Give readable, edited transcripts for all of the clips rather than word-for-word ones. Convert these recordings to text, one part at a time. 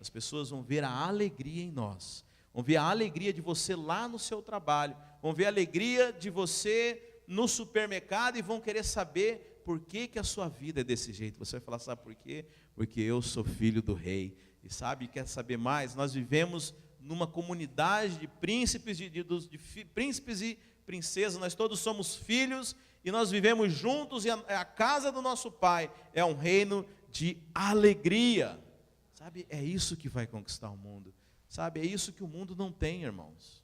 as pessoas vão ver a alegria em nós, vão ver a alegria de você lá no seu trabalho, vão ver a alegria de você no supermercado e vão querer saber por que a sua vida é desse jeito. Você vai falar, sabe por quê? Porque eu sou filho do rei. E sabe, quer saber mais? Nós vivemos numa comunidade de príncipes, de príncipes e princesas, nós todos somos filhos e nós vivemos juntos, e a casa do nosso Pai é um reino de alegria. Sabe, é isso que vai conquistar o mundo. Sabe, é isso que o mundo não tem, irmãos.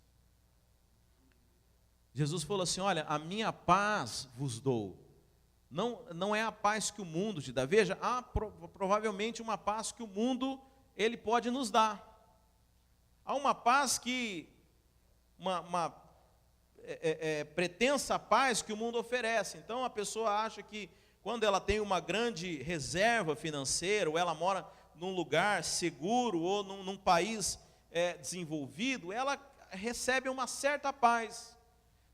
Jesus falou assim, olha, a minha paz vos dou. Não é a paz que o mundo te dá. Veja, há provavelmente uma paz que o mundo, ele pode nos dar. Há uma paz que, uma pretensa paz que o mundo oferece. Então a pessoa acha que quando ela tem uma grande reserva financeira, ou ela mora num lugar seguro, ou num país desenvolvido, ela recebe uma certa paz.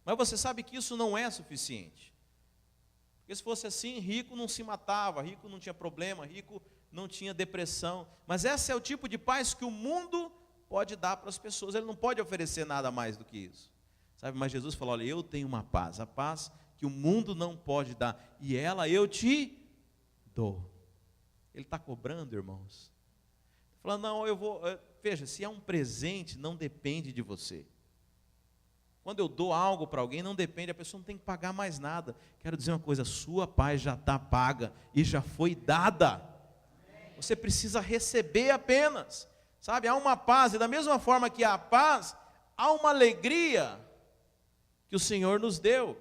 Mas você sabe que isso não é suficiente. Porque se fosse assim, rico não se matava, rico não tinha problema, rico não tinha depressão. Mas esse é o tipo de paz que o mundo pode dar para as pessoas. Ele não pode oferecer nada mais do que isso. Sabe, mas Jesus falou, olha, eu tenho uma paz, a paz que o mundo não pode dar, e ela eu te dou. Ele está cobrando, irmãos. Falando, não, eu vou, veja, se é um presente, não depende de você. Quando eu dou algo para alguém, não depende, a pessoa não tem que pagar mais nada. Quero dizer uma coisa, sua paz já está paga e já foi dada. Você precisa receber apenas. Sabe, há uma paz, e da mesma forma que há a paz, há uma alegria que o Senhor nos deu.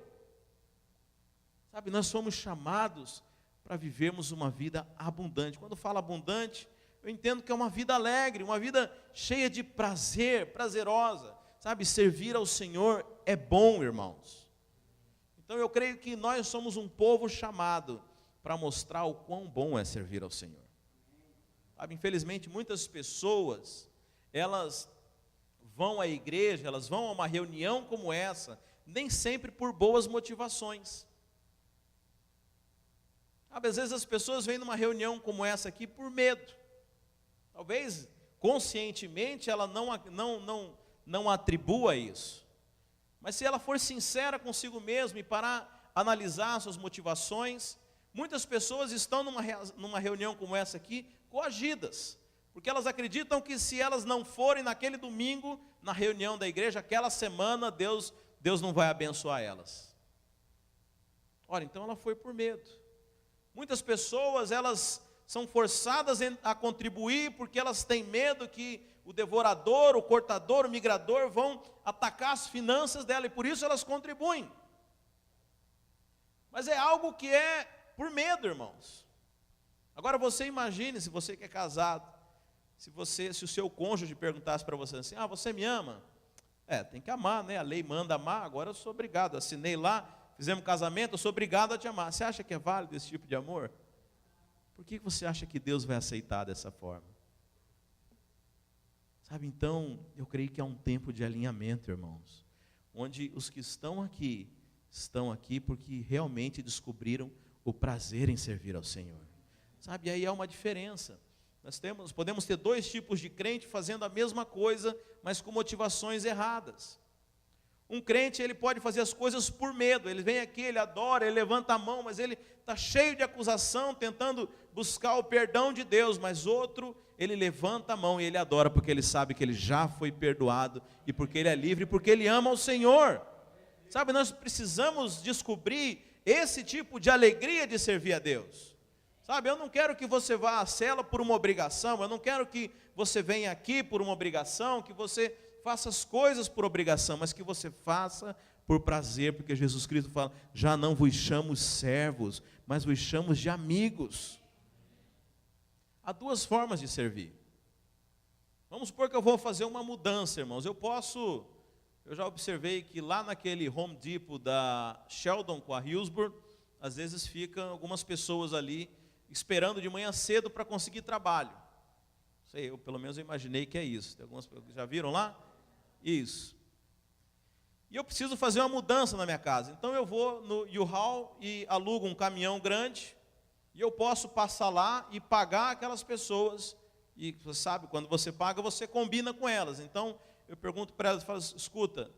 Sabe, nós somos chamados para vivermos uma vida abundante. Quando falo abundante, eu entendo que é uma vida alegre, uma vida cheia de prazer, prazerosa. Sabe, servir ao Senhor é bom, irmãos. Então eu creio que nós somos um povo chamado para mostrar o quão bom é servir ao Senhor. Sabe, infelizmente muitas pessoas, elas vão à igreja, elas vão a uma reunião como essa, nem sempre por boas motivações. Sabe, às vezes as pessoas vêm numa reunião como essa aqui por medo. Talvez conscientemente ela não atribua isso. Mas se ela for sincera consigo mesma e parar a analisar suas motivações, muitas pessoas estão numa reunião como essa aqui, coagidas, porque elas acreditam que se elas não forem naquele domingo, na reunião da igreja, aquela semana, Deus não vai abençoar elas. Ora, então ela foi por medo. Muitas pessoas, elas são forçadas a contribuir porque elas têm medo que o devorador, o cortador, o migrador vão atacar as finanças dela, e por isso elas contribuem. Mas é algo que é por medo, irmãos. Agora você imagine, se você que é casado, se o seu cônjuge perguntasse para você assim, você me ama? Tem que amar, né? A lei manda amar, agora eu sou obrigado, assinei lá, fizemos casamento, eu sou obrigado a te amar. Você acha que é válido esse tipo de amor? Por que você acha que Deus vai aceitar dessa forma? Sabe, então, eu creio que é um tempo de alinhamento, irmãos, onde os que estão aqui porque realmente descobriram o prazer em servir ao Senhor. Sabe, aí há uma diferença. Nós podemos ter dois tipos de crente fazendo a mesma coisa, mas com motivações erradas. Um crente, ele pode fazer as coisas por medo, ele vem aqui, ele adora, ele levanta a mão, mas ele está cheio de acusação, tentando buscar o perdão de Deus. Mas outro, ele levanta a mão e ele adora, porque ele sabe que ele já foi perdoado, e porque ele é livre, porque ele ama o Senhor. Sabe, nós precisamos descobrir esse tipo de alegria de servir a Deus. Sabe, eu não quero que você vá à cela por uma obrigação, eu não quero que você venha aqui por uma obrigação, que você faça as coisas por obrigação, mas que você faça por prazer, porque Jesus Cristo fala, já não vos chamo servos, mas vos chamo de amigos. Há duas formas de servir. Vamos supor que eu vou fazer uma mudança, irmãos. Eu já observei que lá naquele Home Depot da Sheldon com a Hillsborough, às vezes ficam algumas pessoas ali, esperando de manhã cedo para conseguir trabalho. Sei, pelo menos eu imaginei que é isso. Tem algumas, já viram lá? Isso. E eu preciso fazer uma mudança na minha casa. Então eu vou no U-Haul e alugo um caminhão grande, e eu posso passar lá e pagar aquelas pessoas E você sabe, quando você paga, você combina com elas. Então, eu pergunto para elas, falo, escuta,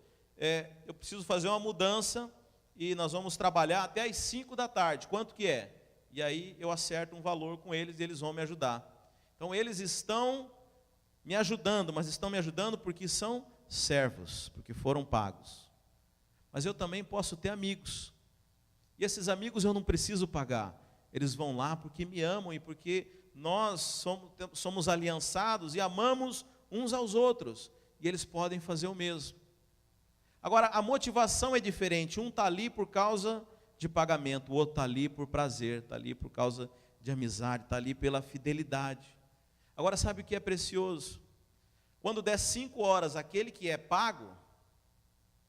eu preciso fazer uma mudança e nós vamos trabalhar até às 5 da tarde. Quanto que é? E aí eu acerto um valor com eles e eles vão me ajudar. Então, eles estão me ajudando, mas estão me ajudando porque são servos, porque foram pagos. Mas eu também posso ter amigos. E esses amigos eu não preciso pagar. Eles vão lá porque me amam e porque nós somos aliançados e amamos uns aos outros. E eles podem fazer o mesmo. Agora, a motivação é diferente. Um está ali por causa de pagamento, o outro está ali por prazer, está ali por causa de amizade, está ali pela fidelidade. Agora, sabe o que é precioso? Quando der 5 horas, aquele que é pago,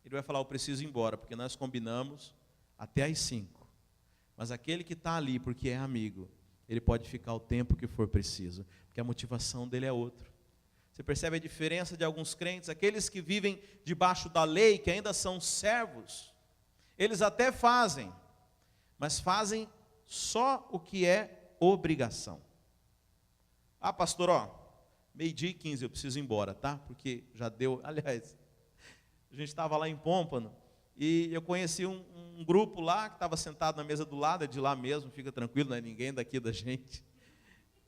ele vai falar, eu preciso ir embora, porque nós combinamos até às 5. Mas aquele que está ali porque é amigo, ele pode ficar o tempo que for preciso, porque a motivação dele é outra. Você percebe a diferença de alguns crentes? Aqueles que vivem debaixo da lei, que ainda são servos, eles até fazem, mas fazem só o que é obrigação. Ah, pastor, 12:15, eu preciso ir embora, tá? Porque já deu, aliás, a gente estava lá em Pômpano, e eu conheci um grupo lá, que estava sentado na mesa do lado, é de lá mesmo, fica tranquilo, não é ninguém daqui da gente.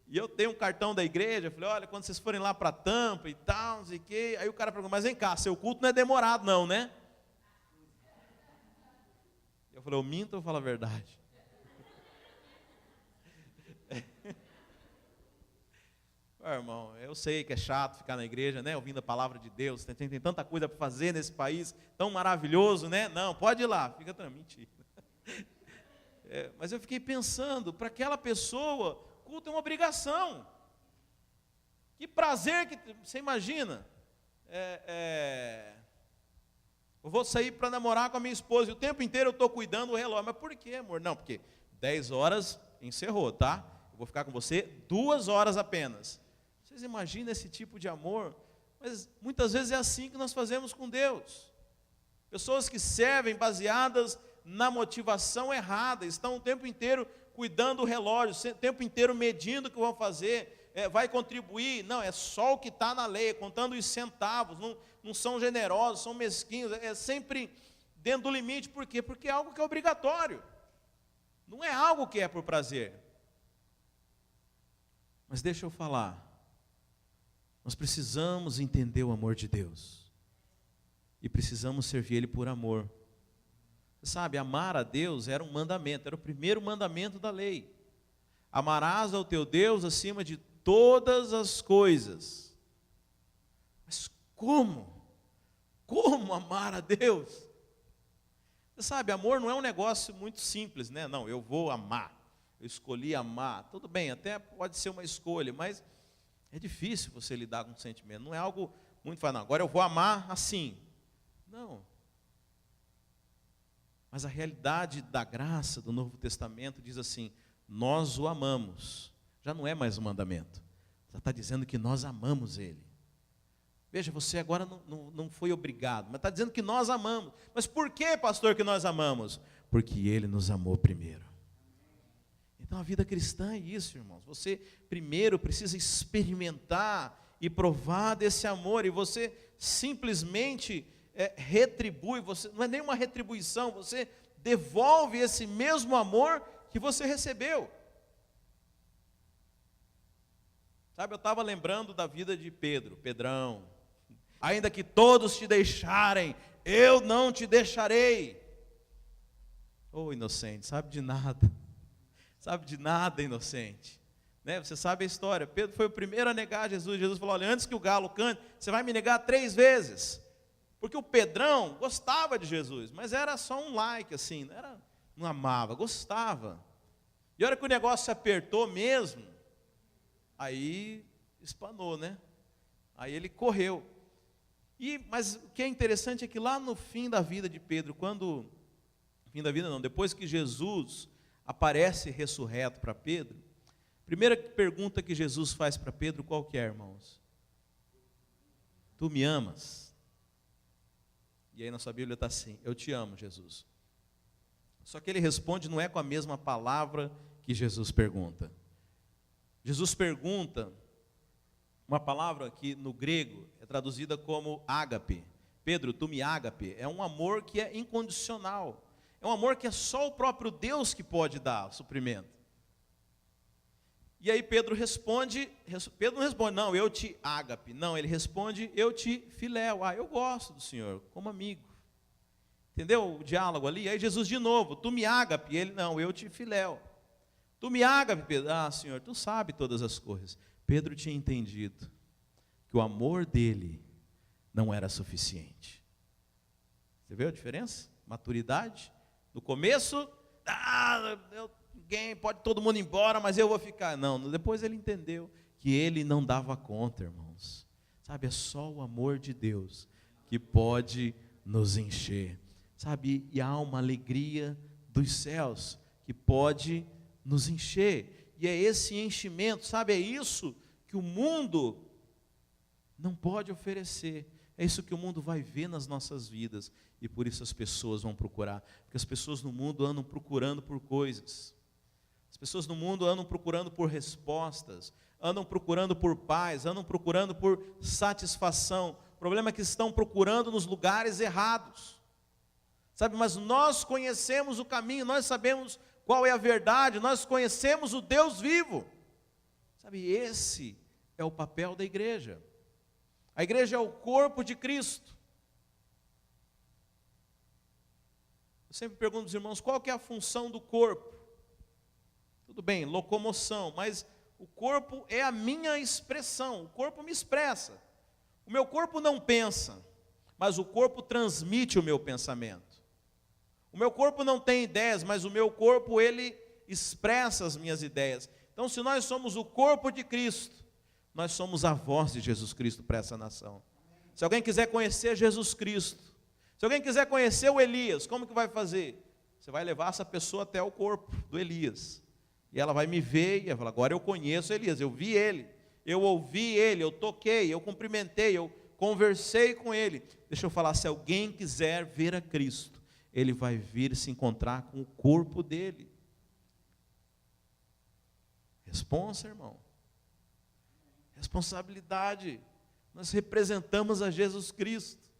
E eu tenho um cartão da igreja, eu falei, olha, quando vocês forem lá para Tampa e tal, não sei o quê. Aí o cara perguntou, mas vem cá, seu culto não é demorado não, né? Eu falei, eu minto ou eu falo a verdade? Irmão, eu sei que é chato ficar na igreja, né, ouvindo a palavra de Deus, tem tanta coisa para fazer nesse país, tão maravilhoso, né? Não, pode ir lá, fica tranquilo, mentira. Mas eu fiquei pensando, para aquela pessoa, culto é uma obrigação. Que prazer que você imagina. Eu vou sair para namorar com a minha esposa, e o tempo inteiro eu estou cuidando do relógio. Mas por quê, amor? Não, porque 10 horas encerrou, tá? Eu vou ficar com você 2 horas apenas. Vocês imaginam esse tipo de amor? Mas muitas vezes é assim que nós fazemos com Deus. Pessoas que servem baseadas na motivação errada, estão o tempo inteiro cuidando do relógio, o tempo inteiro medindo o que vão fazer, vai contribuir. Não, é só o que está na lei, contando os centavos, não são generosos, são mesquinhos, é sempre dentro do limite. Por quê? Porque é algo que é obrigatório, não é algo que é por prazer. Mas deixa eu falar, nós precisamos entender o amor de Deus, e precisamos servir Ele por amor. Você sabe, amar a Deus era um mandamento, era o primeiro mandamento da lei. Amarás ao teu Deus acima de todas as coisas. Mas como? Como amar a Deus? Você sabe, amor não é um negócio muito simples, né? Não, eu vou amar, eu escolhi amar. Tudo bem, até pode ser uma escolha, mas é difícil você lidar com o sentimento. Não é algo muito fácil, não, agora eu vou amar assim. Não. Mas a realidade da graça do Novo Testamento diz assim, nós o amamos. Já não é mais um mandamento. Já está dizendo que nós amamos Ele. Veja, você agora não foi obrigado, mas está dizendo que nós amamos. Mas por que, pastor, que nós amamos? Porque Ele nos amou primeiro. Então a vida cristã é isso, irmãos. Você primeiro precisa experimentar e provar desse amor, e você simplesmente retribui, não é nenhuma retribuição, você devolve esse mesmo amor que você recebeu. Sabe, eu estava lembrando da vida de Pedrão. Ainda que todos te deixarem, eu não te deixarei. Oh, inocente, sabe de nada, inocente. Né? Você sabe a história, Pedro foi o primeiro a negar Jesus. Jesus falou, olha, antes que o galo cante, você vai me negar 3 vezes. Porque o Pedrão gostava de Jesus, mas era só um like, assim, não amava, gostava. E a hora que o negócio se apertou mesmo, aí espanou, né? Aí ele correu. Mas o que é interessante é que lá no fim da vida de Pedro, depois que Jesus aparece ressurreto para Pedro, a primeira pergunta que Jesus faz para Pedro, qual que é, irmãos? Tu me amas? E aí na sua Bíblia está assim, eu te amo, Jesus. Só que ele responde, não é com a mesma palavra que Jesus pergunta. Jesus pergunta, uma palavra que no grego é traduzida como ágape. Pedro, tu me ágape, é um amor que é incondicional. É um amor que é só o próprio Deus que pode dar suprimento. E aí Pedro não responde, não, eu te ágape. Não, ele responde, eu te filéu. Eu gosto do Senhor, como amigo. Entendeu o diálogo ali? Aí Jesus de novo, tu me ágape. Ele, não, eu te filéu. Tu me ágape, Pedro. Senhor, tu sabe todas as coisas. Pedro tinha entendido que o amor dele não era suficiente. Você viu a diferença? Maturidade. No começo, pode todo mundo ir embora, mas eu vou ficar. Não, depois ele entendeu que ele não dava conta, irmãos. Sabe, é só o amor de Deus que pode nos encher. Sabe, e há uma alegria dos céus que pode nos encher. E é esse enchimento, sabe, é isso que o mundo não pode oferecer. É isso que o mundo vai ver nas nossas vidas. E por isso as pessoas vão procurar. Porque as pessoas no mundo andam procurando por coisas. As pessoas no mundo andam procurando por respostas. Andam procurando por paz. Andam procurando por satisfação. O problema é que estão procurando nos lugares errados. Sabe, mas nós conhecemos o caminho. Nós sabemos qual é a verdade. Nós conhecemos o Deus vivo. Sabe, esse é o papel da igreja. A igreja é o corpo de Cristo. Eu sempre pergunto aos irmãos, qual que é a função do corpo? Tudo bem, locomoção, mas o corpo é a minha expressão, o corpo me expressa. O meu corpo não pensa, mas o corpo transmite o meu pensamento. O meu corpo não tem ideias, mas o meu corpo, ele expressa as minhas ideias. Então, se nós somos o corpo de Cristo, nós somos a voz de Jesus Cristo para essa nação. Se alguém quiser conhecer Jesus Cristo, se alguém quiser conhecer o Elias, como que vai fazer? Você vai levar essa pessoa até o corpo do Elias. E ela vai me ver e vai falar, agora eu conheço Elias, eu vi ele, eu ouvi ele, eu toquei, eu cumprimentei, eu conversei com ele. Deixa eu falar, se alguém quiser ver a Cristo, ele vai vir se encontrar com o corpo dele. Responsa, irmão. Responsabilidade. Nós representamos a Jesus Cristo.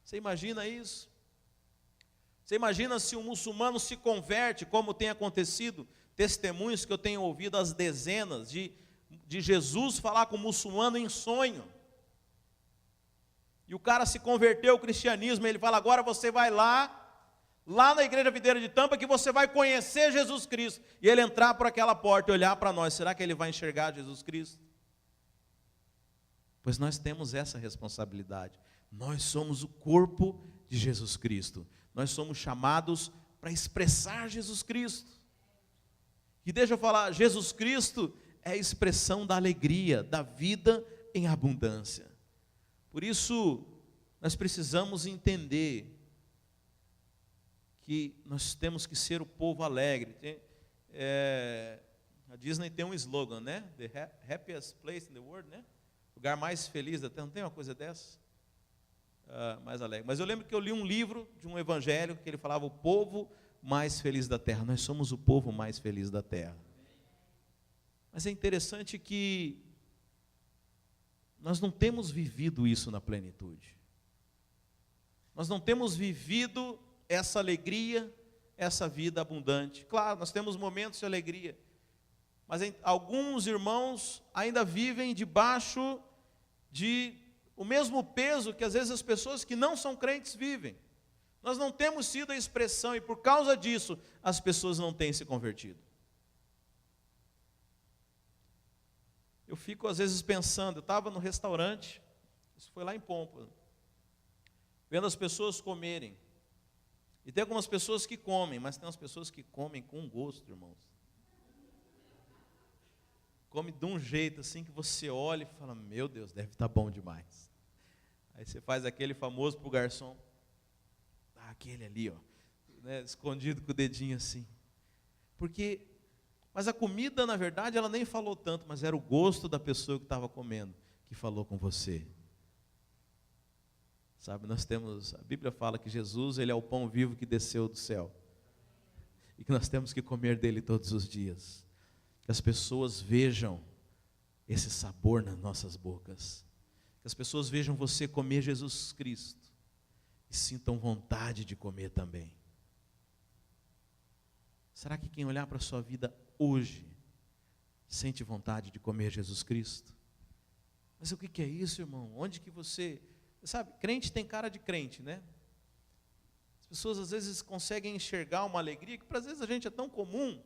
Você imagina isso? Você imagina se um muçulmano se converte, como tem acontecido, testemunhos que eu tenho ouvido às dezenas, de Jesus falar com o muçulmano em sonho. E o cara se converteu ao cristianismo, ele fala, agora você vai lá na igreja Videira de Tampa, que você vai conhecer Jesus Cristo. E ele entrar por aquela porta e olhar para nós, será que ele vai enxergar Jesus Cristo? Pois nós temos essa responsabilidade. Nós somos o corpo de Jesus Cristo. Nós somos chamados para expressar Jesus Cristo. E deixa eu falar, Jesus Cristo é a expressão da alegria, da vida em abundância. Por isso, nós precisamos entender que nós temos que ser o povo alegre. A Disney tem um slogan, né? The happiest place in the world, né? Lugar mais feliz da terra, não tem uma coisa dessa? Mais alegre. Mas eu lembro que eu li um livro de um evangelho que ele falava o povo mais feliz da terra. Nós somos o povo mais feliz da terra. Mas é interessante que nós não temos vivido isso na plenitude. Nós não temos vivido essa alegria, essa vida abundante. Claro, nós temos momentos de alegria, mas alguns irmãos ainda vivem debaixo de o mesmo peso que às vezes as pessoas que não são crentes vivem. Nós não temos sido a expressão e por causa disso as pessoas não têm se convertido. Eu fico às vezes pensando, eu estava no restaurante, isso foi lá em Pompa, vendo as pessoas comerem. E tem algumas pessoas que comem, mas tem umas pessoas que comem com gosto, irmãos. Come de um jeito assim que você olha e fala, meu Deus, deve estar bom demais. Aí você faz aquele famoso para o garçom, aquele ali, ó, né, escondido com o dedinho assim. Mas a comida, na verdade, ela nem falou tanto, mas era o gosto da pessoa que estava comendo, que falou com você. Sabe, a Bíblia fala que Jesus, ele é o pão vivo que desceu do céu. E que nós temos que comer dele todos os dias. Que as pessoas vejam esse sabor nas nossas bocas. Que as pessoas vejam você comer Jesus Cristo e sintam vontade de comer também. Será que quem olhar para a sua vida hoje sente vontade de comer Jesus Cristo? Mas o que é isso, irmão? Onde que você... Sabe, crente tem cara de crente, né? As pessoas às vezes conseguem enxergar uma alegria que para às vezes a gente é tão comum.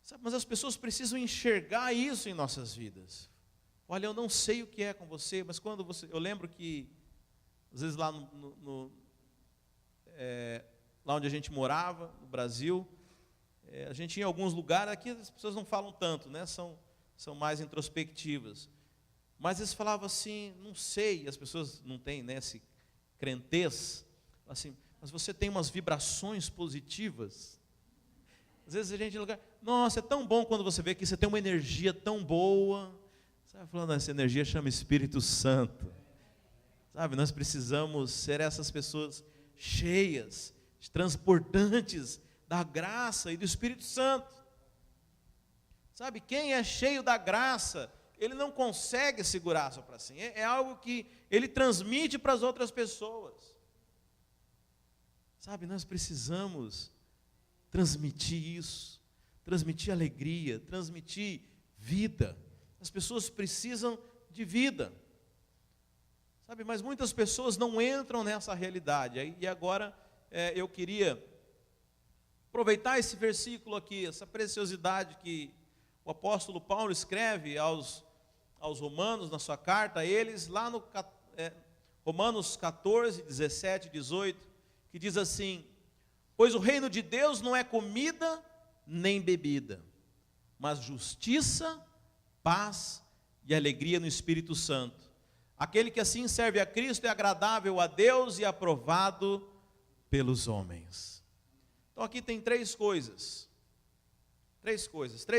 Sabe, mas as pessoas precisam enxergar isso em nossas vidas. Olha, eu não sei o que é com você, mas quando você... Eu lembro que, às vezes lá lá onde a gente morava, no Brasil, a gente ia em alguns lugares, aqui as pessoas não falam tanto, né? São mais introspectivas. Mas eles falavam assim, não sei, as pessoas não têm, né, esse crentez, assim, mas você tem umas vibrações positivas. Às vezes a gente lugar, nossa, é tão bom quando você vê que você tem uma energia tão boa. Sabe, falando, essa energia chama Espírito Santo. Sabe, nós precisamos ser essas pessoas cheias, transportantes da graça e do Espírito Santo. Sabe, quem é cheio da graça, ele não consegue segurar só para si. É algo que ele transmite para as outras pessoas. Sabe, nós precisamos transmitir isso, transmitir alegria, transmitir vida. As pessoas precisam de vida. Sabe, mas muitas pessoas não entram nessa realidade. E agora eu queria aproveitar esse versículo aqui, essa preciosidade que o apóstolo Paulo escreve aos romanos, na sua carta a eles, lá no Romanos 14, 17, 18, que diz assim: pois o reino de Deus não é comida nem bebida, mas justiça, paz e alegria no Espírito Santo. Aquele que assim serve a Cristo é agradável a Deus e aprovado pelos homens. Então aqui tem três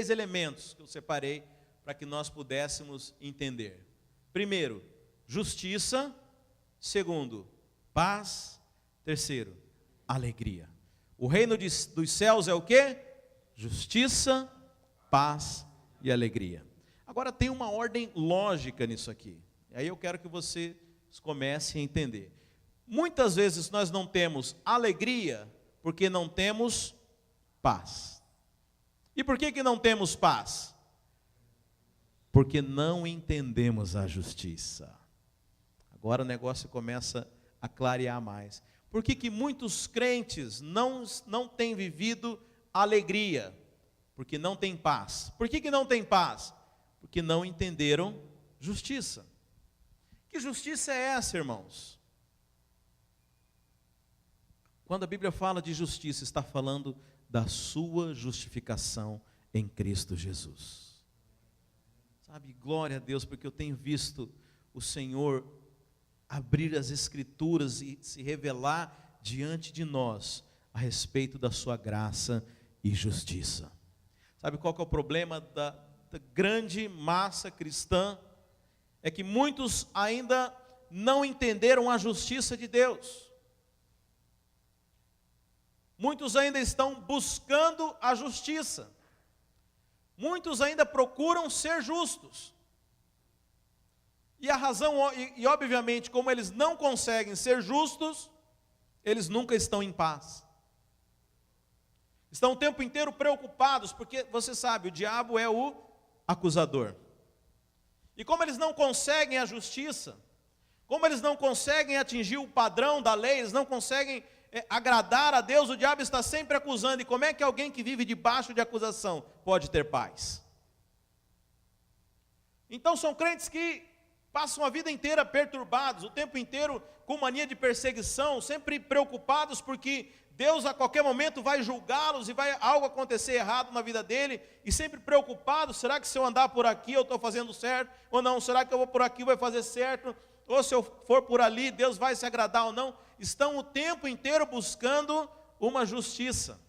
elementos que eu separei para que nós pudéssemos entender. Primeiro, justiça. Segundo, paz. Terceiro, alegria. O reino dos céus é o quê? Justiça, paz e alegria. Agora tem uma ordem lógica nisso aqui. Aí eu quero que vocês comecem a entender. Muitas vezes nós não temos alegria porque não temos paz. E por que não temos paz? Porque não entendemos a justiça. Agora o negócio começa a clarear mais. Por que muitos crentes não têm vivido alegria? Porque não tem paz. Por que não tem paz? Porque não entenderam justiça. Que justiça é essa, irmãos? Quando a Bíblia fala de justiça, está falando da sua justificação em Cristo Jesus. Sabe, glória a Deus, porque eu tenho visto o Senhor abrir as Escrituras e se revelar diante de nós a respeito da sua graça e justiça. Sabe qual que é o problema da grande massa cristã? É que muitos ainda não entenderam a justiça de Deus. Muitos ainda estão buscando a justiça. Muitos ainda procuram ser justos. E a razão, e obviamente, como eles não conseguem ser justos, eles nunca estão em paz. Estão o tempo inteiro preocupados, porque você sabe, o diabo é o acusador. E como eles não conseguem a justiça, como eles não conseguem atingir o padrão da lei, eles não conseguem agradar a Deus, o diabo está sempre acusando. E como é que alguém que vive debaixo de acusação pode ter paz? Então são crentes que passam a vida inteira perturbados, o tempo inteiro com mania de perseguição, sempre preocupados porque Deus a qualquer momento vai julgá-los e vai algo acontecer errado na vida dele, e sempre preocupados: será que se eu andar por aqui eu estou fazendo certo ou não? Será que eu vou por aqui vai fazer certo? Ou se eu for por ali, Deus vai se agradar ou não? Estão o tempo inteiro buscando uma justiça.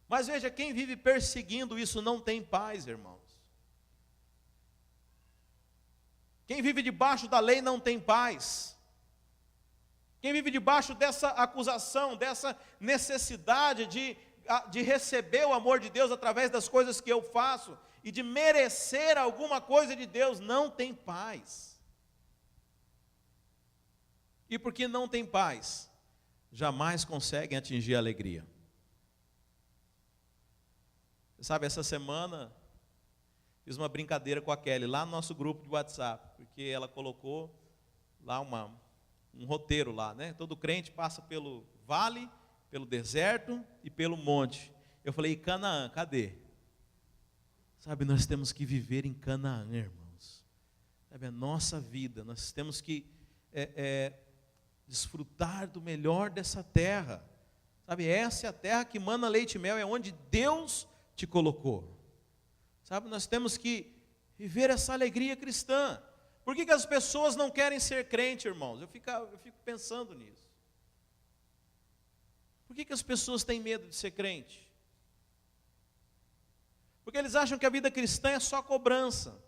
Mas veja, quem vive perseguindo isso não tem paz, irmãos. Quem vive debaixo da lei não tem paz. Quem vive debaixo dessa acusação, dessa necessidade de receber o amor de Deus através das coisas que eu faço, e de merecer alguma coisa de Deus, não tem paz. E porque não tem paz, jamais conseguem atingir a alegria. Você sabe, essa semana fiz uma brincadeira com a Kelly lá no nosso grupo de WhatsApp, porque ela colocou lá um roteiro lá, né? Todo crente passa pelo vale, pelo deserto e pelo monte. Eu falei, e Canaã, cadê? Sabe, nós temos que viver em Canaã, irmãos. Sabe, a nossa vida, nós temos que desfrutar do melhor dessa terra. Sabe, essa é a terra que mana leite e mel, é onde Deus te colocou. Sabe, nós temos que viver essa alegria cristã. Por que as pessoas não querem ser crente, irmãos? Eu fico pensando nisso. Por que as pessoas têm medo de ser crente? Porque eles acham que a vida cristã é só cobrança.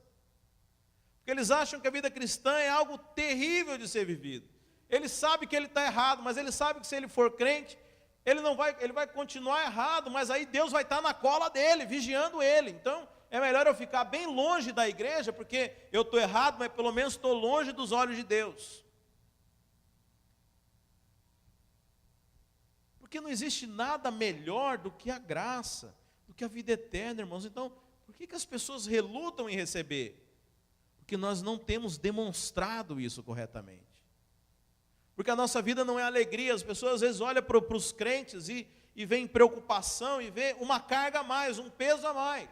Porque eles acham que a vida cristã é algo terrível de ser vivido. Ele sabe que ele está errado, mas ele sabe que se ele for crente, ele vai continuar errado, mas aí Deus vai estar na cola dele, vigiando ele. Então, é melhor eu ficar bem longe da igreja, porque eu estou errado, mas pelo menos estou longe dos olhos de Deus. Porque não existe nada melhor do que a graça, do que a vida eterna, irmãos. Então, por que as pessoas relutam em receber? Porque nós não temos demonstrado isso corretamente. Porque a nossa vida não é alegria. As pessoas às vezes olham para os crentes e veem preocupação e vê uma carga a mais, um peso a mais.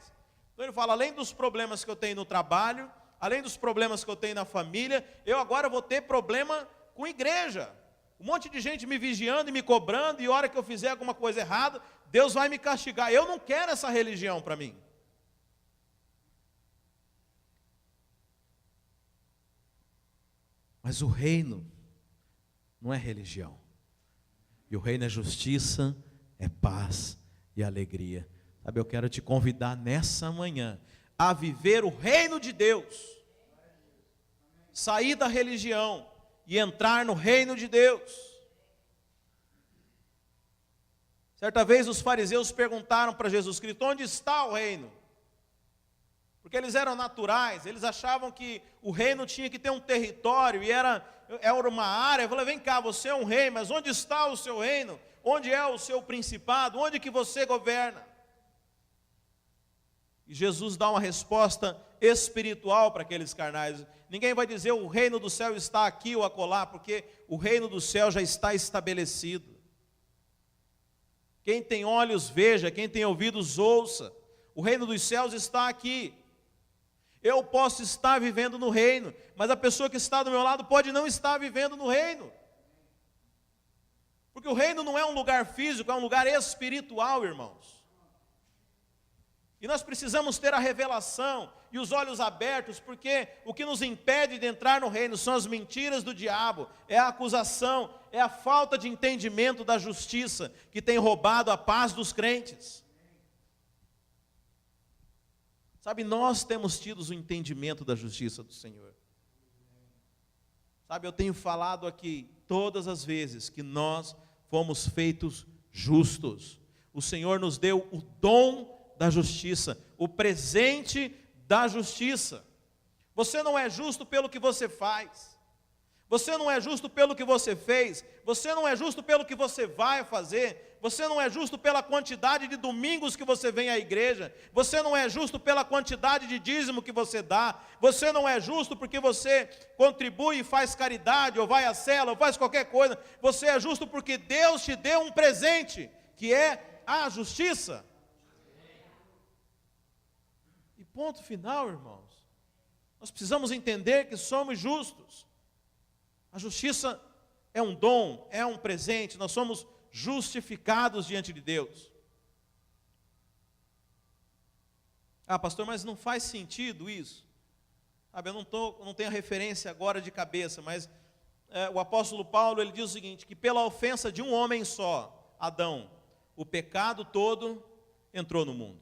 Então ele fala, além dos problemas que eu tenho no trabalho, além dos problemas que eu tenho na família, eu agora vou ter problema com igreja. Um monte de gente me vigiando e me cobrando, e a hora que eu fizer alguma coisa errada, Deus vai me castigar. Eu não quero essa religião para mim. Mas o reino não é religião. E o reino é justiça, é paz e alegria. Sabe, eu quero te convidar nessa manhã a viver o reino de Deus. Sair da religião e entrar no reino de Deus. Certa vez os fariseus perguntaram para Jesus Cristo, onde está o reino? Porque eles eram naturais, eles achavam que o reino tinha que ter um território, e era uma área. Eu falei, vem cá, você é um rei, mas onde está o seu reino? Onde é o seu principado? Onde que você governa? E Jesus dá uma resposta espiritual para aqueles carnais. Ninguém vai dizer o reino do céu está aqui ou acolá, porque o reino do céu já está estabelecido. Quem tem olhos veja, quem tem ouvidos ouça. O reino dos céus está aqui. Eu posso estar vivendo no reino, mas a pessoa que está do meu lado pode não estar vivendo no reino. Porque o reino não é um lugar físico, é um lugar espiritual, irmãos. E nós precisamos ter a revelação e os olhos abertos, porque o que nos impede de entrar no reino são as mentiras do diabo, é a acusação, é a falta de entendimento da justiça que tem roubado a paz dos crentes. Sabe, nós temos tido o entendimento da justiça do Senhor. Sabe, eu tenho falado aqui todas as vezes que nós fomos feitos justos. O Senhor nos deu o dom da justiça, o presente da justiça. Você não é justo pelo que você faz. Você não é justo pelo que você fez. Você não é justo pelo que você vai fazer. Você não é justo pela quantidade de domingos que você vem à igreja. Você não é justo pela quantidade de dízimo que você dá. Você não é justo porque você contribui e faz caridade, ou vai à cela, ou faz qualquer coisa. Você é justo porque Deus te deu um presente, que é a justiça. E ponto final, irmãos. Nós precisamos entender que somos justos. A justiça é um dom, é um presente, nós somos justificados diante de Deus. Ah, pastor, mas não faz sentido isso. Sabe, eu não tenho a referência agora de cabeça, mas o apóstolo Paulo, ele diz o seguinte, que pela ofensa de um homem só, Adão, o pecado todo entrou no mundo.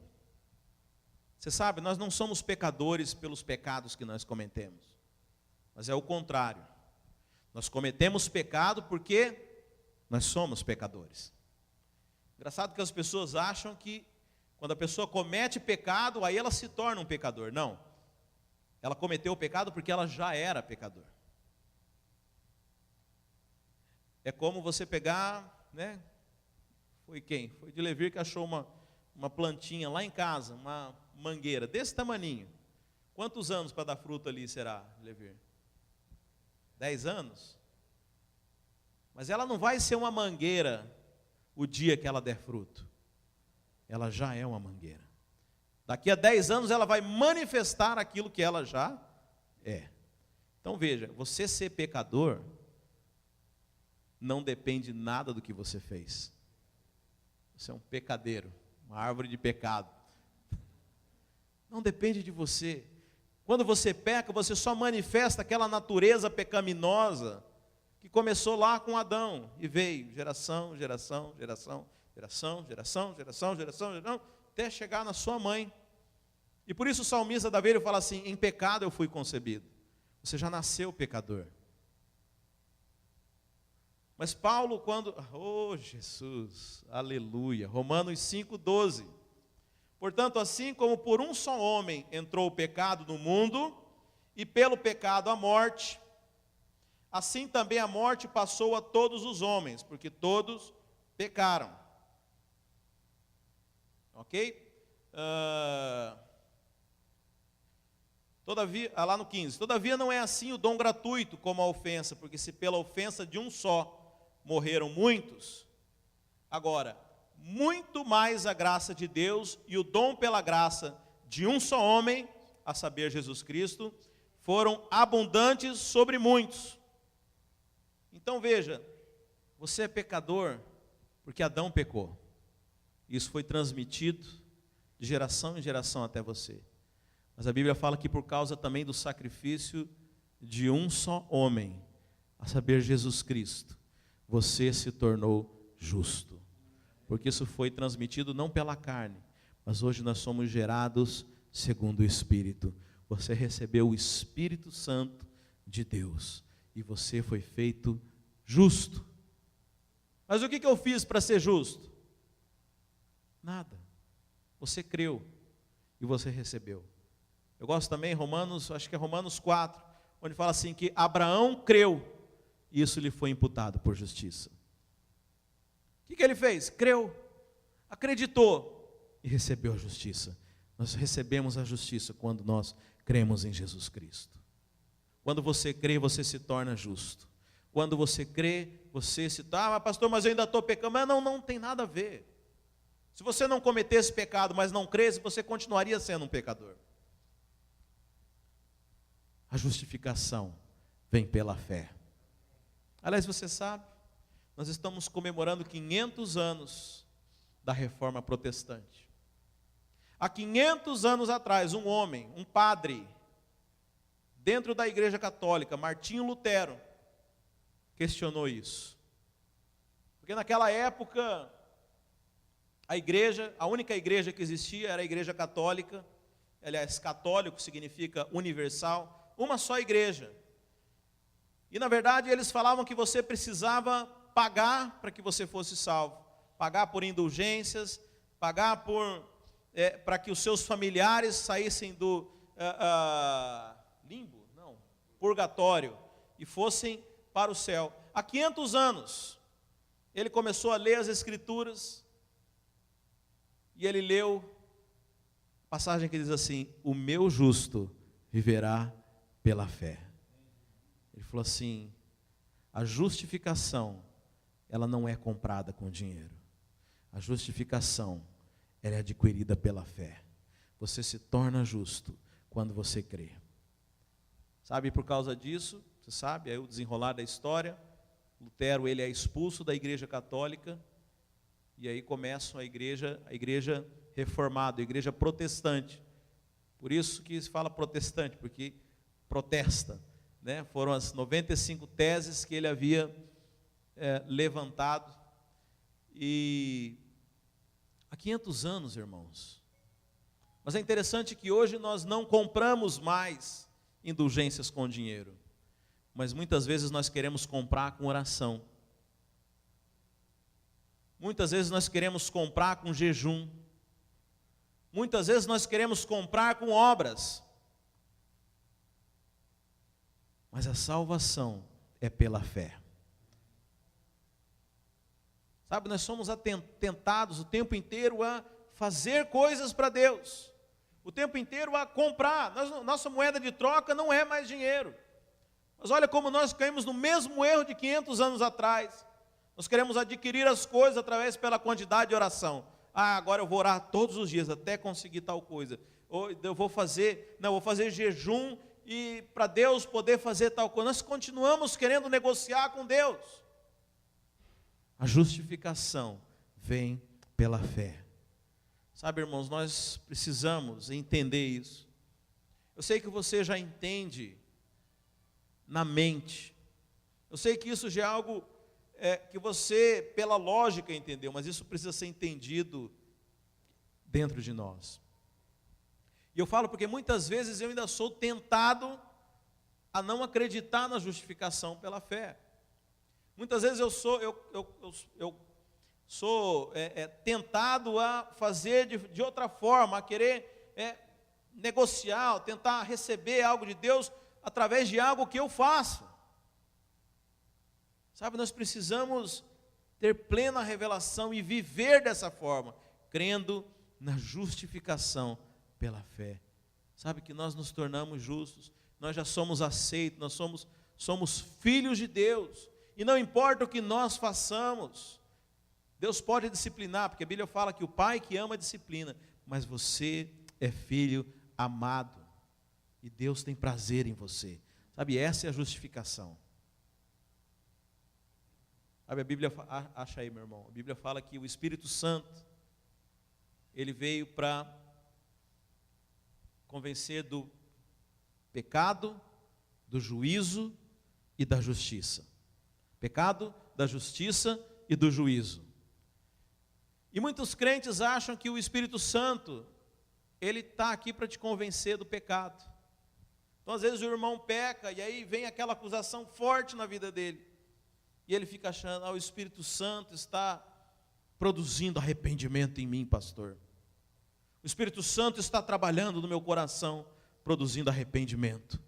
Você sabe, nós não somos pecadores pelos pecados que nós cometemos, mas é o contrário. Nós cometemos pecado porque nós somos pecadores. Engraçado que as pessoas acham que Quando a pessoa comete pecado, aí ela se torna um pecador. Não. Ela cometeu o pecado porque ela já era pecador. É como você pegar, né? Foi quem? Foi de Levir que achou uma plantinha lá em casa, uma mangueira desse tamaninho. Quantos anos para dar fruto ali será, Levir? 10 anos? Mas ela não vai ser uma mangueira o dia que ela der fruto. Ela já é uma mangueira. Daqui a 10 anos ela vai manifestar aquilo que ela já é. Então veja, você ser pecador não depende nada do que você fez. Você é um pecadeiro, uma árvore de pecado. Não depende de você. Quando você peca, você só manifesta aquela natureza pecaminosa que começou lá com Adão e veio geração, geração, geração, geração, geração, geração, geração, geração, até chegar na sua mãe. E por isso o salmista Davi fala assim: em pecado eu fui concebido. Você já nasceu pecador. Mas Paulo, quando... Oh, Jesus, aleluia. Romanos 5,12. Portanto, assim como por um só homem entrou o pecado no mundo, e pelo pecado a morte, assim também a morte passou a todos os homens, porque todos pecaram. Ok? Todavia, lá no 15. Todavia não é assim o dom gratuito como a ofensa, porque se pela ofensa de um só morreram muitos, agora, muito mais a graça de Deus e o dom pela graça de um só homem, a saber, Jesus Cristo, foram abundantes sobre muitos. Então veja, você é pecador porque Adão pecou. Isso foi transmitido de geração em geração até você. Mas a Bíblia fala que por causa também do sacrifício de um só homem, a saber, Jesus Cristo, você se tornou justo. Porque isso foi transmitido não pela carne, mas hoje nós somos gerados segundo o Espírito. Você recebeu o Espírito Santo de Deus e você foi feito justo. Mas o que eu fiz para ser justo? Nada. Você creu e você recebeu. Eu gosto também, Romanos, acho que é Romanos 4, onde fala assim que Abraão creu e isso lhe foi imputado por justiça. O que ele fez? Creu, acreditou e recebeu a justiça. Nós recebemos a justiça quando nós cremos em Jesus Cristo. Quando você crê, você se torna justo. Quando você crê, você se torna... Ah, pastor, mas eu ainda estou pecando. Mas não tem nada a ver. Se você não cometesse pecado, mas não cresce, você continuaria sendo um pecador. A justificação vem pela fé. Aliás, você sabe, nós estamos comemorando 500 anos da Reforma Protestante. Há 500 anos atrás, um homem, um padre, dentro da Igreja Católica, Martinho Lutero, questionou isso. Porque naquela época, a única igreja que existia era a Igreja Católica. Aliás, católico significa universal, uma só igreja. E na verdade eles falavam que você precisava pagar para que você fosse salvo. Pagar por indulgências, pagar para que os seus familiares saíssem do limbo, não, purgatório, e fossem para o céu. Há 500 anos, ele começou a ler as Escrituras, e ele leu a passagem que diz assim: o meu justo viverá pela fé. Ele falou assim: a justificação, ela não é comprada com dinheiro. A justificação, ela é adquirida pela fé. Você se torna justo quando você crê. Sabe, por causa disso, você sabe, aí o desenrolar da história, Lutero, ele é expulso da Igreja Católica, e aí começa a igreja reformada, a igreja protestante. Por isso que se fala protestante, porque protesta, né? Foram as 95 teses que ele havia levantado. E há 500 anos, irmãos. Mas é interessante que hoje nós não compramos mais indulgências com dinheiro, mas muitas vezes nós queremos comprar com oração. Muitas vezes nós queremos comprar com jejum. Muitas vezes nós queremos comprar com obras. Mas a salvação é pela fé. Sabe, nós somos tentados o tempo inteiro a fazer coisas para Deus. O tempo inteiro a comprar. Nossa moeda de troca não é mais dinheiro. Mas olha como nós caímos no mesmo erro de 500 anos atrás. Nós queremos adquirir as coisas através pela quantidade de oração. Agora eu vou orar todos os dias até conseguir tal coisa. Ou eu vou fazer jejum e para Deus poder fazer tal coisa. Nós continuamos querendo negociar com Deus. A justificação vem pela fé. Sabe, irmãos, nós precisamos entender isso. Eu sei que você já entende na mente. Eu sei que isso já é algo que você, pela lógica, entendeu, mas isso precisa ser entendido dentro de nós. E eu falo porque muitas vezes eu ainda sou tentado a não acreditar na justificação pela fé. Muitas vezes eu sou tentado a fazer de outra forma, a querer negociar, tentar receber algo de Deus através de algo que eu faço. Sabe, nós precisamos ter plena revelação e viver dessa forma, crendo na justificação pela fé. Sabe que nós nos tornamos justos, nós já somos aceitos, nós somos filhos de Deus. E não importa o que nós façamos, Deus pode disciplinar, porque a Bíblia fala que o pai que ama disciplina, mas você é filho amado, e Deus tem prazer em você. Sabe, essa é a justificação. Sabe, a Bíblia, acha aí, meu irmão, a Bíblia fala que o Espírito Santo, ele veio para convencer do pecado, do juízo e da justiça. Pecado, da justiça e do juízo. E muitos crentes acham que o Espírito Santo, ele está aqui para te convencer do pecado. Então às vezes o irmão peca e aí vem aquela acusação forte na vida dele. E ele fica achando, o Espírito Santo está produzindo arrependimento em mim, pastor. O Espírito Santo está trabalhando no meu coração, produzindo arrependimento.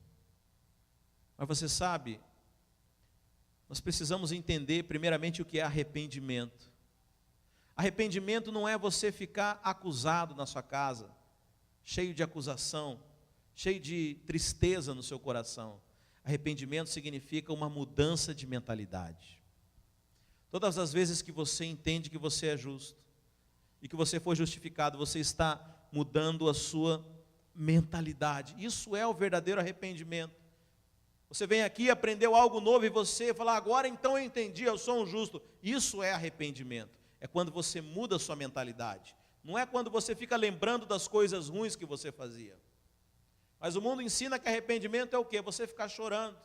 Mas você sabe, nós precisamos entender primeiramente o que é arrependimento. Arrependimento não é você ficar acusado na sua casa, cheio de acusação, cheio de tristeza no seu coração. Arrependimento significa uma mudança de mentalidade. Todas as vezes que você entende que você é justo e que você foi justificado, você está mudando a sua mentalidade. Isso é o verdadeiro arrependimento. Você vem aqui, aprendeu algo novo e você fala, agora então eu entendi, eu sou um justo. Isso é arrependimento. É quando você muda a sua mentalidade. Não é quando você fica lembrando das coisas ruins que você fazia. Mas o mundo ensina que arrependimento é o quê? Você ficar chorando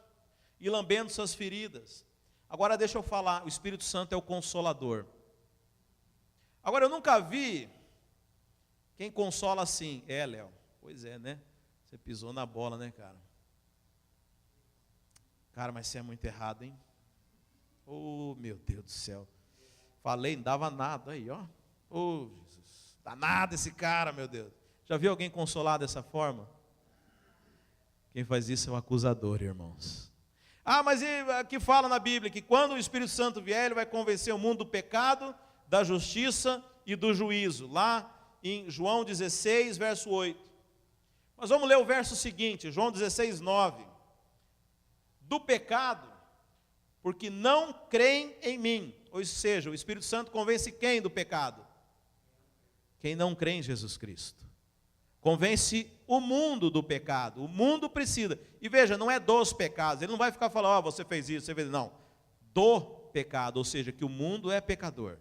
e lambendo suas feridas. Agora deixa eu falar, o Espírito Santo é o Consolador. Agora eu nunca vi quem consola assim. Léo, pois é, né? Você pisou na bola, né, cara? Cara, mas você é muito errado, hein? Oh, meu Deus do céu. Falei, não dava nada aí, ó. Oh, Jesus. Dá nada esse cara, meu Deus. Já viu alguém consolar dessa forma? Quem faz isso é o acusador, irmãos. Mas aqui fala na Bíblia que quando o Espírito Santo vier, ele vai convencer o mundo do pecado, da justiça e do juízo. Lá em João 16, verso 8. Mas vamos ler o verso seguinte, João 16, 9. Do pecado, porque não creem em mim. Ou seja, o Espírito Santo convence quem do pecado? Quem não crê em Jesus Cristo. Convence o mundo do pecado. O mundo precisa. E veja, não é dos pecados. Ele não vai ficar falando, você fez isso, você fez isso. Não. Do pecado, ou seja, que o mundo é pecador.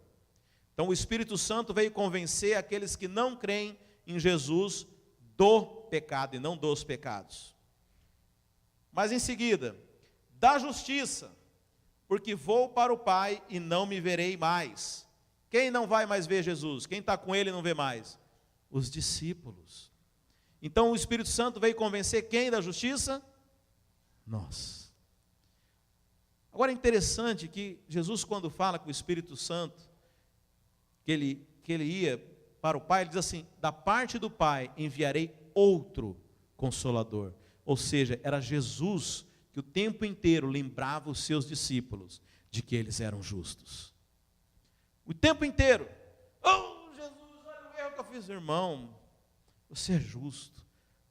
Então o Espírito Santo veio convencer aqueles que não creem em Jesus do pecado e não dos pecados. Mas em seguida, da justiça, porque vou para o Pai e não me verei mais. Quem não vai mais ver Jesus? Quem está com ele e não vê mais? Os discípulos. Então o Espírito Santo veio convencer quem da justiça? Nós. Agora é interessante que Jesus, quando fala com o Espírito Santo, que ele ia para o Pai, ele diz assim: da parte do Pai enviarei outro Consolador. Ou seja, era Jesus que o tempo inteiro lembrava os seus discípulos de que eles eram justos. O tempo inteiro. Oh, Jesus, olha o erro que eu fiz. Irmão, você é justo.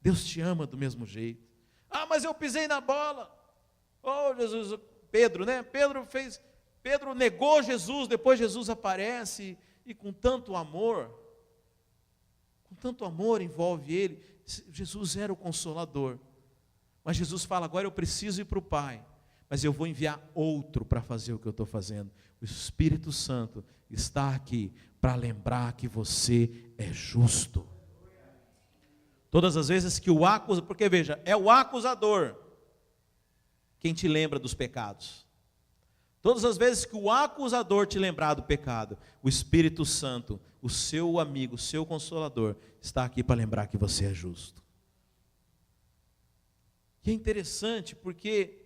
Deus te ama do mesmo jeito. Ah, mas eu pisei na bola. Oh, Jesus, Pedro, né? Pedro negou Jesus, depois Jesus aparece e com tanto amor envolve ele. Jesus era o Consolador. Mas Jesus fala: agora eu preciso ir para o Pai, mas eu vou enviar outro para fazer o que eu estou fazendo. O Espírito Santo está aqui para lembrar que você é justo. Todas as vezes que o acusador, porque veja, é o acusador quem te lembra dos pecados. Todas as vezes que o acusador te lembrar do pecado, o Espírito Santo, o seu amigo, o seu Consolador, está aqui para lembrar que você é justo. E é interessante porque,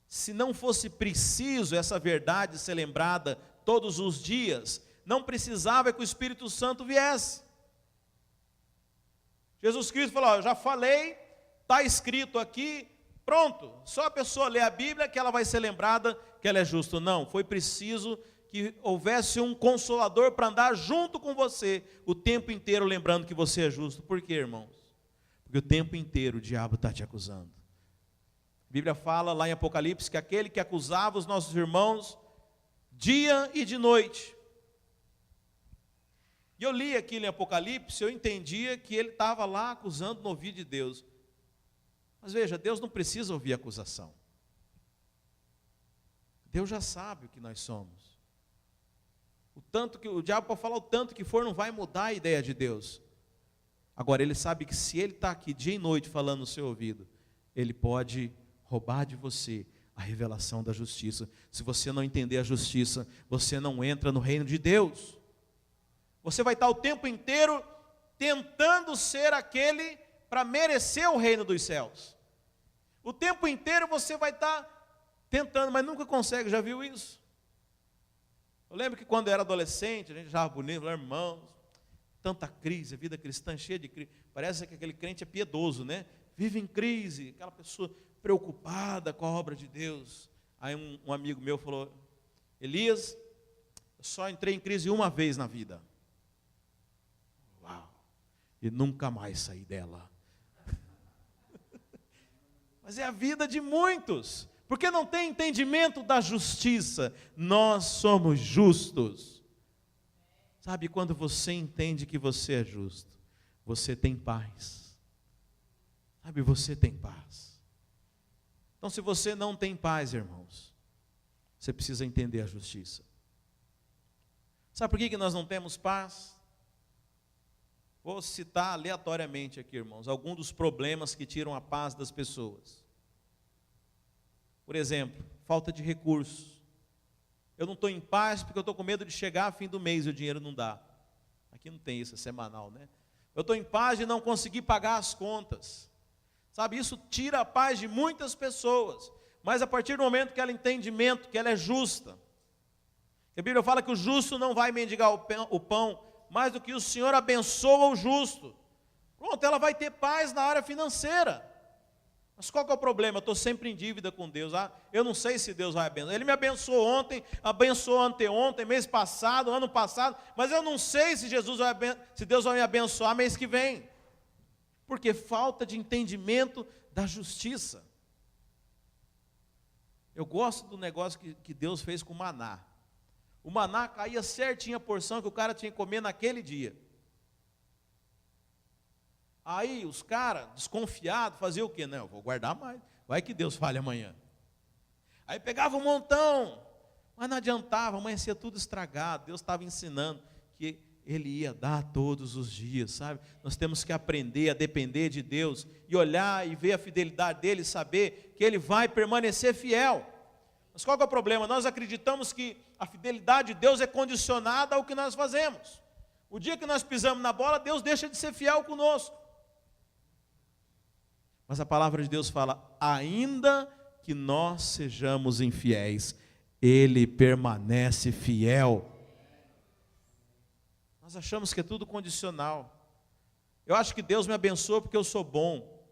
se não fosse preciso essa verdade ser lembrada todos os dias, não precisava que o Espírito Santo viesse. Jesus Cristo falou: eu já falei, está escrito aqui, pronto, só a pessoa ler a Bíblia que ela vai ser lembrada que ela é justa. Não, foi preciso que houvesse um Consolador para andar junto com você o tempo inteiro lembrando que você é justo. Por quê, irmãos? Porque o tempo inteiro o diabo está te acusando. A Bíblia fala lá em Apocalipse que aquele que acusava os nossos irmãos dia e de noite. E eu li aquilo em Apocalipse, eu entendia que ele estava lá acusando no ouvido de Deus. Mas veja, Deus não precisa ouvir acusação. Deus já sabe o que nós somos. O diabo pode falar o tanto que for, não vai mudar a ideia de Deus. Agora, ele sabe que se ele está aqui dia e noite falando no seu ouvido, ele pode roubar de você a revelação da justiça. Se você não entender a justiça, você não entra no reino de Deus. Você vai estar o tempo inteiro tentando ser aquele para merecer o reino dos céus. O tempo inteiro você vai estar tentando, mas nunca consegue. Já viu isso? Eu lembro que quando eu era adolescente, a gente já bonito, falava: irmãos, tanta crise, a vida cristã cheia de crise. Parece que aquele crente é piedoso, né? Vive em crise, aquela pessoa preocupada com a obra de Deus. Aí um amigo meu falou: Elias, eu só entrei em crise uma vez na vida. Uau! E nunca mais saí dela. Mas é a vida de muitos, porque não tem entendimento da justiça. Nós somos justos. Sabe, quando você entende que você é justo, você tem paz. Sabe, você tem paz. Então, se você não tem paz, irmãos, você precisa entender a justiça. Sabe por que nós não temos paz? Vou citar aleatoriamente aqui, irmãos, alguns dos problemas que tiram a paz das pessoas. Por exemplo, falta de recursos. Eu não estou em paz porque eu estou com medo de chegar a fim do mês e o dinheiro não dá. Aqui não tem isso, é semanal, né? Eu estou em paz de não conseguir pagar as contas. Sabe, isso tira a paz de muitas pessoas. Mas a partir do momento que ela entendimento que ela é justa. A Bíblia fala que o justo não vai mendigar o pão, mais do que o Senhor abençoa o justo. Pronto, ela vai ter paz na área financeira. Mas qual que é o problema? Eu estou sempre em dívida com Deus. Eu não sei se Deus vai abençoar. Ele me abençoou ontem, abençoou anteontem, mês passado, ano passado, mas eu não sei se Deus vai me abençoar mês que vem. Porque falta de entendimento da justiça. Eu gosto do negócio que Deus fez com o maná. O maná caía certinho a porção que o cara tinha que comer naquele dia. Aí os caras, desconfiados, faziam o quê? Não, eu vou guardar mais. Vai que Deus fale amanhã. Aí pegava um montão, mas não adiantava, amanhecia tudo estragado. Deus estava ensinando que Ele ia dar todos os dias, sabe? Nós temos que aprender a depender de Deus e olhar e ver a fidelidade dEle, saber que Ele vai permanecer fiel. Mas qual que é o problema? Nós acreditamos que a fidelidade de Deus é condicionada ao que nós fazemos. O dia que nós pisamos na bola, Deus deixa de ser fiel conosco. Mas a palavra de Deus fala: ainda que nós sejamos infiéis, Ele permanece fiel. Nós achamos que é tudo condicional. Eu acho que Deus me abençoa porque eu sou bom.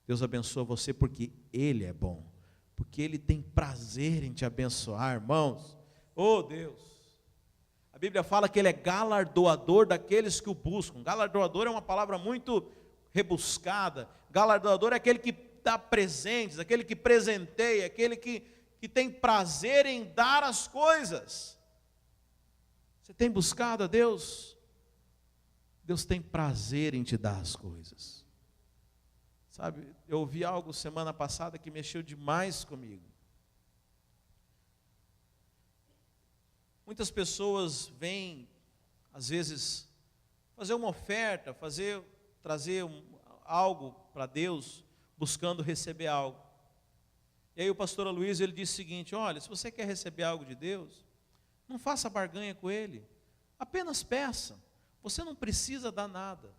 Deus abençoa você porque Ele é bom. Porque Ele tem prazer em te abençoar, irmãos. Oh Deus! A Bíblia fala que Ele é galardoador daqueles que o buscam. Galardoador é uma palavra muito rebuscada. Galardoador é aquele que dá presentes, aquele que presenteia, aquele que tem prazer em dar as coisas. Você tem buscado a Deus? Deus tem prazer em te dar as coisas. Sabe, eu ouvi algo semana passada que mexeu demais comigo. Muitas pessoas vêm, às vezes, fazer uma oferta, trazer algo para Deus, buscando receber algo. E aí o pastor Aloysio, ele disse o seguinte: olha, se você quer receber algo de Deus, não faça barganha com Ele, apenas peça, você não precisa dar nada.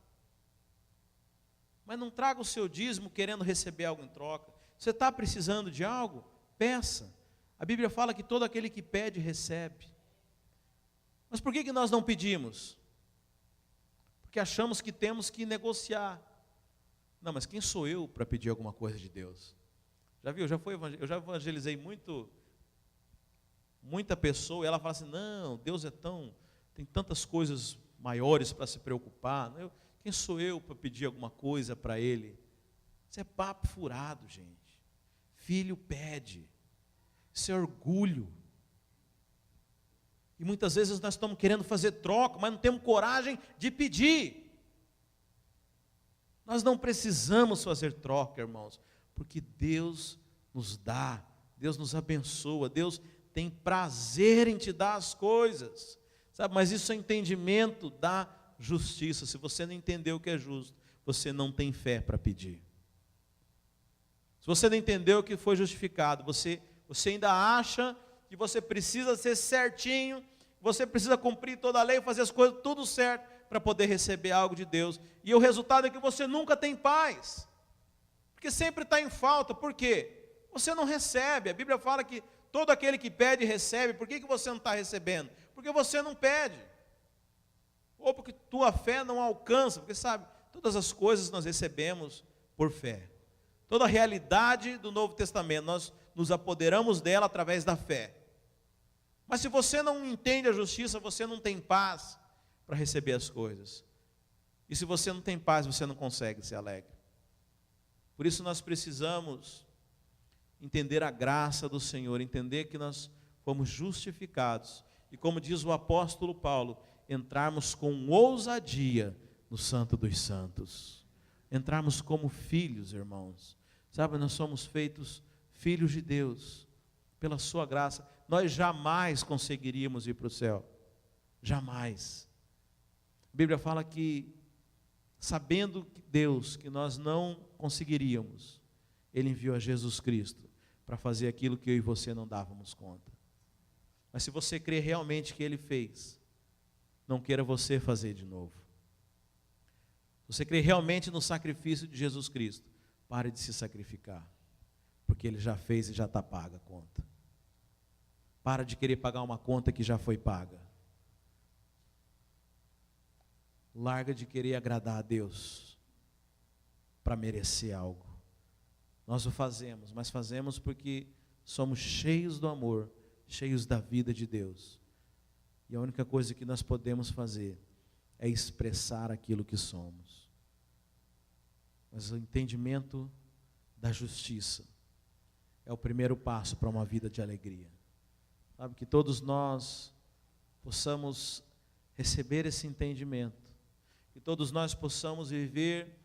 Mas não traga o seu dízimo querendo receber algo em troca. Você está precisando de algo? Peça. A Bíblia fala que todo aquele que pede, recebe. Mas por que nós não pedimos? Porque achamos que temos que negociar. Não, mas quem sou eu para pedir alguma coisa de Deus? Já viu? Eu já evangelizei muita pessoa, e ela fala assim: não, Deus tem tantas coisas maiores para se preocupar. Quem sou eu para pedir alguma coisa para Ele? Isso é papo furado, gente. Filho pede. Isso é orgulho. E muitas vezes nós estamos querendo fazer troca, mas não temos coragem de pedir. Nós não precisamos fazer troca, irmãos, porque Deus nos dá, Deus nos abençoa, Deus tem prazer em te dar as coisas, sabe? Mas isso é entendimento da justiça. Se você não entendeu o que é justo, você não tem fé para pedir. Se você não entendeu o que foi justificado, você ainda acha que você precisa ser certinho, você precisa cumprir toda a lei, fazer as coisas tudo certo para poder receber algo de Deus. E o resultado é que você nunca tem paz, porque sempre está em falta. Por quê? Você não recebe. A Bíblia fala que todo aquele que pede, recebe. Por que você não está recebendo? Porque você não pede. Ou porque tua fé não alcança. Porque sabe, todas as coisas nós recebemos por fé. Toda a realidade do Novo Testamento, nós nos apoderamos dela através da fé. Mas se você não entende a justiça, você não tem paz para receber as coisas. E se você não tem paz, você não consegue ser alegre. Por isso nós precisamos entender a graça do Senhor, entender que nós fomos justificados. E como diz o apóstolo Paulo, entrarmos com ousadia no Santo dos Santos. Entrarmos como filhos, irmãos. Sabe, nós somos feitos filhos de Deus, pela sua graça. Nós jamais conseguiríamos ir para o céu. Jamais. A Bíblia fala que, sabendo Deus que nós não conseguiríamos, Ele enviou a Jesus Cristo para fazer aquilo que eu e você não dávamos conta. Mas se você crê realmente que Ele fez, não queira você fazer de novo. Se você crê realmente no sacrifício de Jesus Cristo, pare de se sacrificar, porque Ele já fez e já está paga a conta. Para de querer pagar uma conta que já foi paga. Larga de querer agradar a Deus para merecer algo. Nós o fazemos, mas fazemos porque somos cheios do amor, cheios da vida de Deus. E a única coisa que nós podemos fazer é expressar aquilo que somos. Mas o entendimento da justiça é o primeiro passo para uma vida de alegria. Sabe, que todos nós possamos receber esse entendimento, que todos nós possamos viver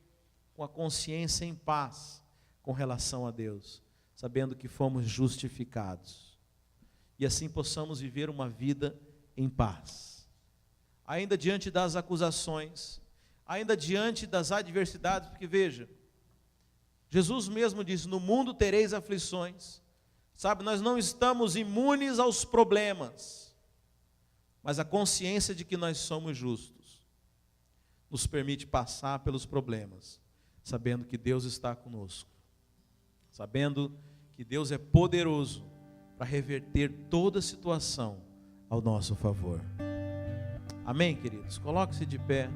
com a consciência em paz com relação a Deus, sabendo que fomos justificados, e assim possamos viver uma vida em paz, ainda diante das acusações, ainda diante das adversidades, porque veja, Jesus mesmo diz: no mundo tereis aflições. Sabe, nós não estamos imunes aos problemas, mas a consciência de que nós somos justos nos permite passar pelos problemas, sabendo que Deus está conosco, sabendo que Deus é poderoso para reverter toda situação ao nosso favor. Amém, queridos? Coloque-se de pé.